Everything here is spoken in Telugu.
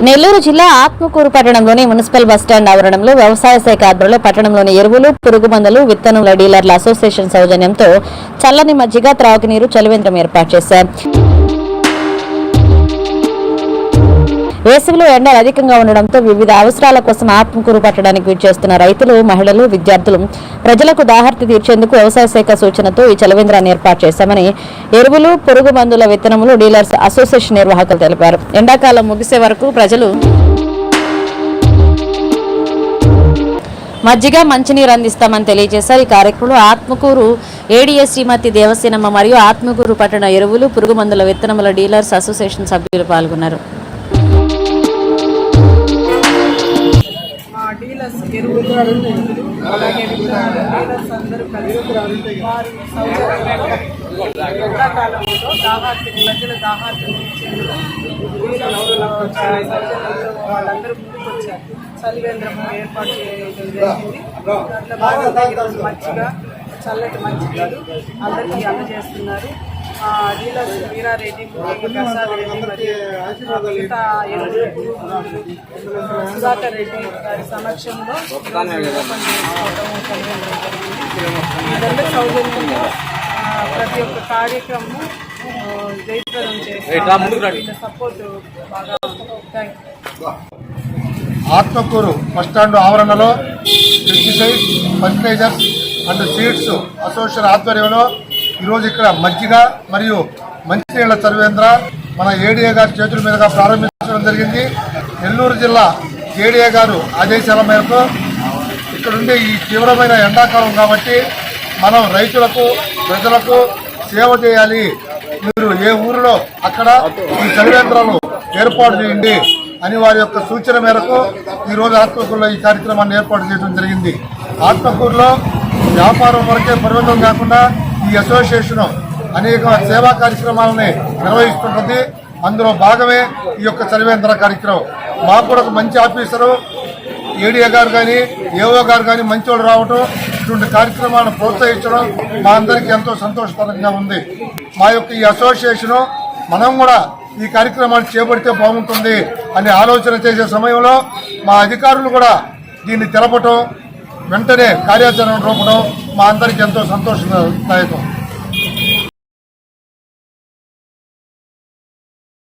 నెల్లూరు జిల్లా ఆత్మకూరు పట్టణంలోని మున్సిపల్ బస్టాండ్ ఆవరణంలో వ్యవసాయ శాఖ ఆధ్వర్యంలో పట్టణంలోని ఎరువులు, పురుగు మందులు, విత్తనాల డీలర్ల అసోసియేషన్ సౌజన్యంతో చల్లని మజ్జిగ, త్రాగునీరు చలివేంద్రం ఏర్పాటు చేశారు. వేసవిలో ఎండలు అధికంగా ఉండడంతో వివిధ అవసరాల కోసం ఆత్మకూరు పట్టడానికి విచ్చేస్తున్న రైతులు, మహిళలు, విద్యార్థులు ప్రజలకు దాహార్తి తీర్చేందుకు వ్యవసాయ శాఖ సూచనతో ఈ చలివేంద్రాన్ని ఏర్పాటు చేశామని ఎరువులు, పురుగు మందుల విత్తనములు డీలర్స్ అసోసియేషన్ నిర్వాహకులు తెలిపారు. ఎండాకాలం ముగిసే వరకు ప్రజలు మజ్జిగ, మంచినీరు అందిస్తామని తెలియజేశారు. ఈ కార్యక్రమంలో ఆత్మకూరు ఏడీఎస్ శ్రీమతి దేవసేనమ్మ మరియు ఆత్మకూరు పట్టణ ఎరువులు, పురుగు మందుల విత్తనముల డీలర్స్ అసోసియేషన్ సభ్యులు పాల్గొన్నారు. డీలర్స్ ఎరువులు, అలాగే డీలర్స్ అందరూ కలిసి వారి ఎండాకాలంలో దాహార్తిని ప్రజల దాహార్తిని వాళ్ళందరూ ముందుకు వచ్చారు. చలివేంద్రము ఏర్పాటు చేయడం జరిగింది. దాంట్లో భాగంగా ఈరోజు మజ్జిగ, చల్లటి మంచినీరు అందరికీ అందజేస్తున్నారు. డీలర్స్ వీరారెడ్డి, ప్రసాద్ రెడ్డి మరియు మిగతా ఎరువులు, సుధాకర్ రెడ్డి గారి సమక్షంలో ఓపెన్ చేసుకోవడం ఇదంతా సౌజన్యంగా ప్రతి ఒక్క కార్యక్రమం జయప్రదం చేస్తారు. సపోర్ట్ బాగా. ఆత్మకూరు బస్టాండ్ ఆవరణలో pesticide, fertilisers and seeds association ఆధ్వర్యంలో ఈరోజు ఇక్కడ మజ్జిగ మరియు మంచినీళ్ల చలివేంద్ర మన ఏడీఏ గారి చేతుల మీదుగా ప్రారంభించడం జరిగింది. నెల్లూరు జిల్లా ఏడీఏ గారు ఆదేశాల మేరకు ఇక్కడుండే ఈ తీవ్రమైన ఎండాకాలం కాబట్టి మనం రైతులకు, ప్రజలకు సేవ చేయాలి. మీరు ఏ ఊరిలో అక్కడ ఈ చలివేంద్రాలు ఏర్పాటు చేయండి అని వారి యొక్క సూచన మేరకు ఈరోజు ఆత్మకూరులో ఈ కార్యక్రమాన్ని ఏర్పాటు చేయడం జరిగింది. ఆత్మకూరులో వ్యాపారం వరకే పరిమితం కాకుండా ఈ అసోసియేషన్ అనేక సేవా కార్యక్రమాలని నిర్వహిస్తుంటుంది. అందులో భాగమే ఈ యొక్క చలివేంద్ర కార్యక్రమం. మాకు కూడా ఒక మంచి ఆఫీసరు ఏడీఏ గారు కానీ, ఏఓ గారు కానీ మంచి వాళ్ళు రావటం, ఇటువంటి కార్యక్రమాలను ప్రోత్సహించడం మా అందరికీ ఎంతో సంతోషకరంగా ఉంది. మా యొక్క ఈ అసోసియేషను మనం కూడా ఈ కార్యక్రమాన్ని చేపడితే బాగుంటుంది అనే ఆలోచన చేసే సమయంలో మా అధికారులు కూడా దీన్ని తెలపటం, వెంటనే కార్యాచరణ రూపడం మా అందరికీ ఎంతో సంతోషదాయకం.